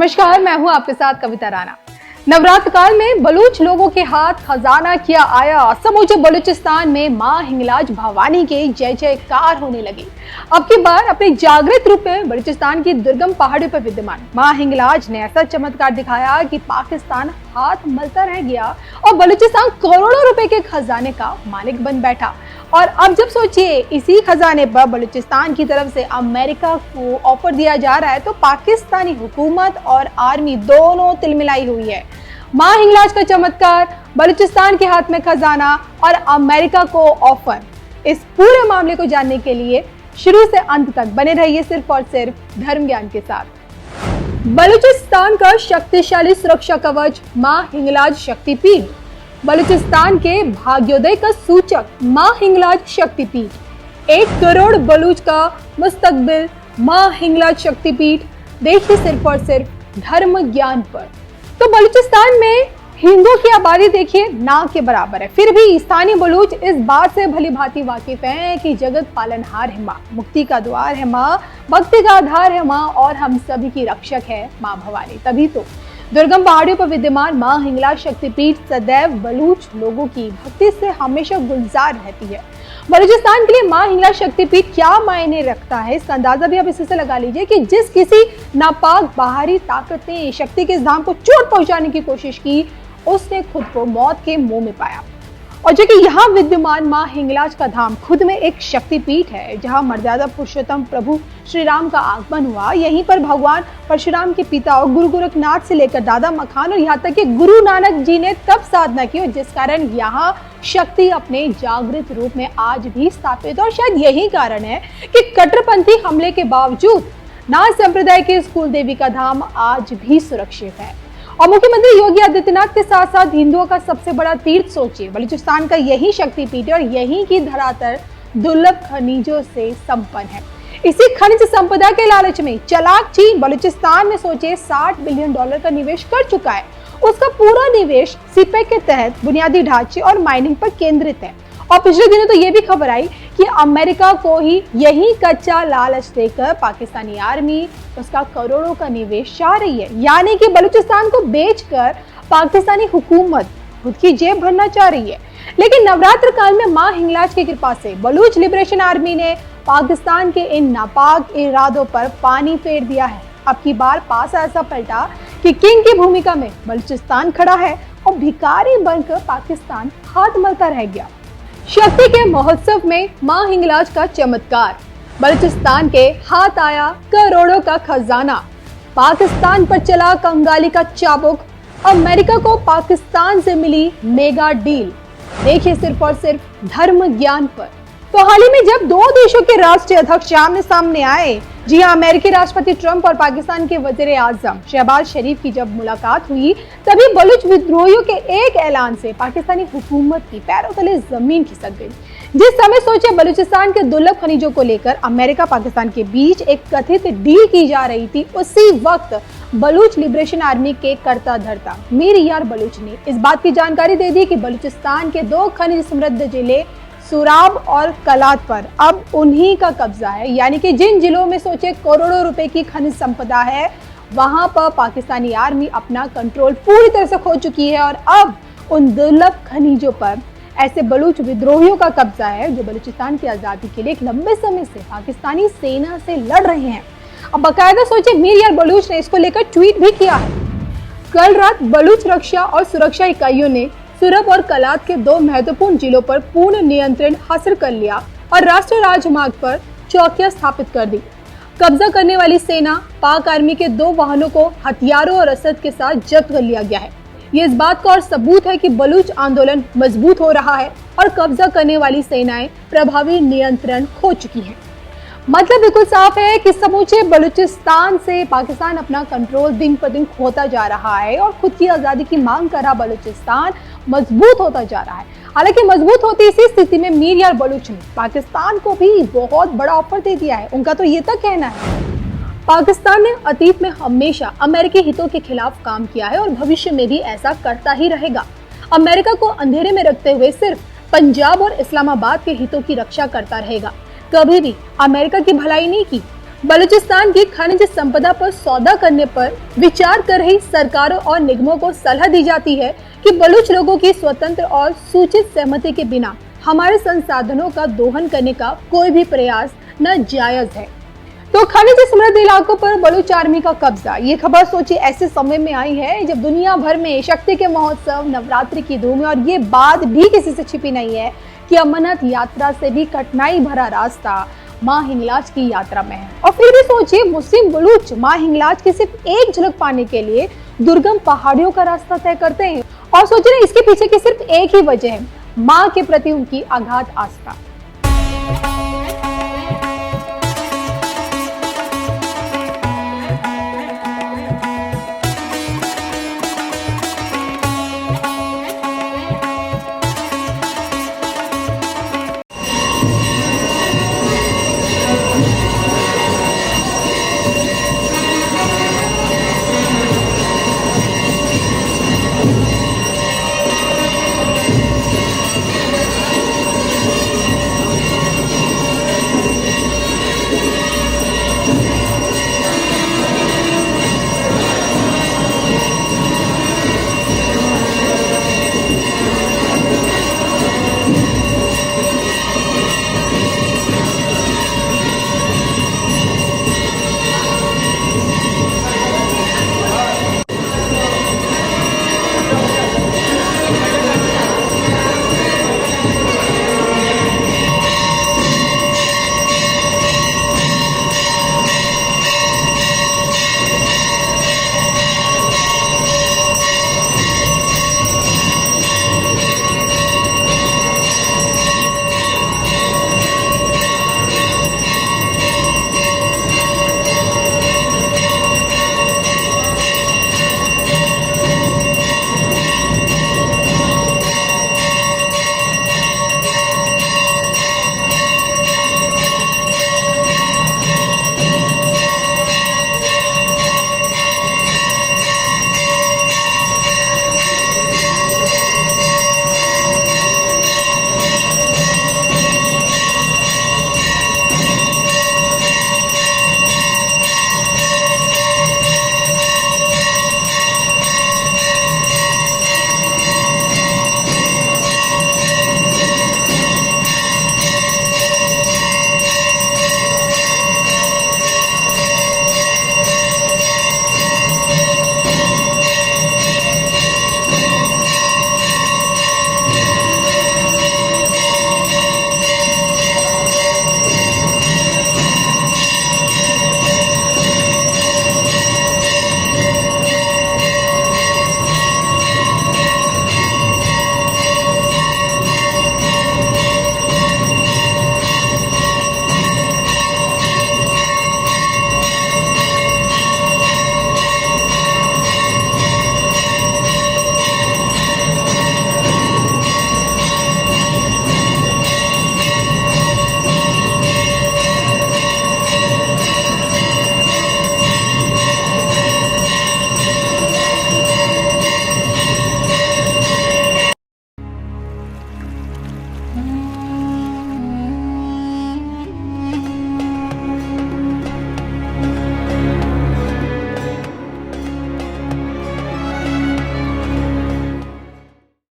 नमस्कार, मैं हूं आपके साथ कविता राणा। नवरात्र काल में बलूच लोगों के हाथ खजाना किया आया। समूचे बलूचिस्तान में मां हिंगलाज भवानी के जय जयकार होने लगी। अब की बार अपने जागृत रूप में बलूचिस्तान की दुर्गम पहाड़ियों पर विद्यमान मां हिंगलाज ने ऐसा चमत्कार दिखाया कि पाकिस्तान हाथ मलता रह गया और बलूचिस्तान करोड़ों रुपए के खजाने का मालिक बन बैठा। और अब जब सोचिए इसी खजाने पर बलूचिस्तान की तरफ से अमेरिका को ऑफर दिया जा रहा है तो पाकिस्तानी हुकूमत और आर्मी दोनों तिलमिलाई हुई है। मां हिंगलाज का चमत्कार, बलूचिस्तान के हाथ में खजाना और अमेरिका को ऑफर। इस पूरे मामले को जानने के लिए शुरू से अंत तक बने रहिए सिर्फ और सिर्फ धर्म ज्ञान के साथ। बलूचिस्तान का शक्तिशाली सुरक्षा कवच मां हिंगलाज शक्तिपीठ। बलूचिस्तान के भाग्योदय का सूचक मां हिंगलाज शक्तिपीठ। 1 करोड़ बलूच का मुस्तकबिल मां हिंगलाज शक्तिपीठ। देखिए सिर्फ और सिर्फ धर्म ज्ञान पर। तो बलूचिस्तान में हिंदुओं की आबादी देखिए ना के बराबर है, फिर भी स्थानीय बलूच इस बात से भली भांति वाकिफ हैं कि जगत पालनहार है मां, मुक्ति का द्वार है मां, भक्ति का आधार है मां और हम सभी की रक्षक है मां भवानी। तभी तो दुर्गम पहाड़ियों पर विद्यमान मां हिंगलाज शक्तिपीठ सदैव बलूच लोगों की भक्ति से हमेशा गुलजार रहती है। बलूचिस्तान के लिए मां हिंगलाज शक्तिपीठ क्या मायने रखता है, इसका अंदाजा भी आप इसी से लगा लीजिए कि जिस किसी नापाक बाहरी ताकत ने शक्ति के इस धाम को चोट पहुंचाने की कोशिश की, उसने खुद को मौत के मुंह में पाया। और जो कि यहाँ विद्यमान मां हिंगलाज का धाम खुद में एक शक्तिपीठ है, जहाँ मर्यादा पुरुषोत्तम प्रभु श्री राम का आगमन हुआ। यहीं पर भगवान परशुराम के पिता और गुरु गोरखनाथ से लेकर दादा मखान और यहाँ तक कि गुरु नानक जी ने तब साधना की, और जिस कारण यहाँ शक्ति अपने जागृत रूप में आज भी स्थापित। और शायद यही कारण है कि कट्टरपंथी हमले के बावजूद नाथ संप्रदाय के इस कुल देवी का धाम आज भी सुरक्षित है। और मुख्यमंत्री योगी आदित्यनाथ के साथ साथ हिंदुओं का सबसे बड़ा तीर्थ सोचिए, बलूचिस्तान का यही शक्तिपीठ है और यहीं की धरातल दुर्लभ खनिजों से संपन्न है। इसी खनिज संपदा के लालच में चलाक चीन बलूचिस्तान में सोचे $60 बिलियन का निवेश कर चुका है। उसका पूरा निवेश सीपेक के तहत बुनियादी ढांचे और माइनिंग पर केंद्रित है। और पिछले दिनों तो ये भी खबर आई कि अमेरिका को ही यही कच्चा लालच देकर पाकिस्तानी आर्मी उसका करोड़ों का निवेश चाह रही है, यानी कि बलूचिस्तान को बेचकर पाकिस्तानी हुकूमत खुद की जेब भरना चाह रही है। लेकिन नवरात्र काल में मां हिंगलाज की कृपा से बलूच लिबरेशन आर्मी ने पाकिस्तान के इन नापाक इरादों पर पानी फेर दिया है। अब की बार पासा ऐसा पलटा कि किंग की भूमिका में बलूचिस्तान खड़ा है और भिखारी बनकर पाकिस्तान हाथ मलता रह गया। शक्ति के महोत्सव में मां हिंगलाज का चमत्कार। बलूचिस्तान के हाथ आया करोड़ों का खजाना। पाकिस्तान पर चला कंगाली का चाबुक। अमेरिका को पाकिस्तान से मिली मेगा डील। देखिए सिर्फ और सिर्फ धर्म ज्ञान पर। तो हाल ही में जब दो देशों के राष्ट्रीय अध्यक्ष आमने सामने आए, जी हाँ, अमेरिकी राष्ट्रपति ट्रंप और पाकिस्तान के वजीर आजम शहबाज शरीफ की जब मुलाकात हुई, तभी बलूच विद्रोहियों के एक ऐलान से पाकिस्तानी हुकूमत की पैरों तले जमीन खिसक गई। जिस समय सोचे बलूचिस्तान के दुर्लभ खनिजों को लेकर अमेरिका पाकिस्तान के बीच एक कथित डील की जा रही थी, उसी वक्त बलूच लिबरेशन आर्मी के करता धरता मीर यार बलूच ने इस बात की जानकारी दे दी कि बलूचिस्तान के 2 खनिज समृद्ध जिले सुराब और कलात पर अब उन्हीं का कब्जा है। यानी कि जिन जिलों में सोचे करोड़ों रुपए की खनिज संपदा है, वहां पर पाकिस्तानी आर्मी अपना कंट्रोल पूरी तरह से खो चुकी है। और अब उन दुर्लभ खनिजों पर ऐसे बलूच विद्रोहियों का कब्जा है जो बलूचिस्तान की आजादी के लिए एक लंबे समय से पाकिस्तानी सेना से लड़ रहे हैं। अब बाकायदा सोचे मीर यार बलूच ने इसको लेकर ट्वीट भी किया है। कल रात बलूच रक्षा और सुरक्षा इकाइयों ने सुरब और कलात के 2 महत्वपूर्ण जिलों पर पूर्ण नियंत्रण हासिल कर लिया और राष्ट्रीय राजमार्ग पर चौकियां स्थापित कर दी। कब्जा करने वाली सेना पाक आर्मी के 2 वाहनों को हथियारों और रसद के साथ जब्त कर लिया गया है। ये इस बात का और सबूत है कि बलूच आंदोलन मजबूत हो रहा है और कब्जा करने वाली सेनाएं प्रभावी नियंत्रण खो चुकी हैं। मतलब बिल्कुल साफ है कि समूचे बलूचिस्तान से पाकिस्तान अपना कंट्रोल दिन पर दिन खोता जा रहा है और खुद की आजादी की मांग कर रहा बलूचिस्तान मजबूत होता जा रहा है। हालांकि मजबूत होती इसी स्थिति में मीर यार बलूच ने पाकिस्तान को भी बहुत बड़ा ऑफर दे दिया है। उनका तो ये तक कहना है पाकिस्तान ने अतीत में हमेशा अमेरिकी हितों के खिलाफ काम किया है और भविष्य में भी ऐसा करता ही रहेगा। अमेरिका को अंधेरे में रखते हुए सिर्फ पंजाब और इस्लामाबाद के हितों की रक्षा करता रहेगा। कभी भी अमेरिका की भलाई नहीं की। बलूचिस्तान की खनिज संपदा पर सौदा करने पर विचार कर रही सरकारों और निगमों को सलाह दी जाती है कि बलूच लोगों की स्वतंत्र और सूचित सहमति के बिना हमारे संसाधनों का दोहन करने का कोई भी प्रयास न जायज है। तो खनिज समृद्ध इलाकों पर बलूच आर्मी का कब्जा, ये खबर सोचिए ऐसे समय में आई है जब दुनिया भर में शक्ति के महोत्सव, नवरात्रि की धूम है और ये बात भी किसी से छिपी नहीं है कि अमरनाथ यात्रा से भी कठिनाई भरा रास्ता मां हिंगलाज की यात्रा में है। और फिर भी सोचिए, मुस्लिम बलूच मां हिंगलाज की सिर्फ एक झलक पाने के लिए दुर्गम पहाड़ियों का रास्ता तय करते हैं। और सोचिए इसके पीछे की सिर्फ एक ही वजह है, मां के प्रति उनकी अगाध आस्था।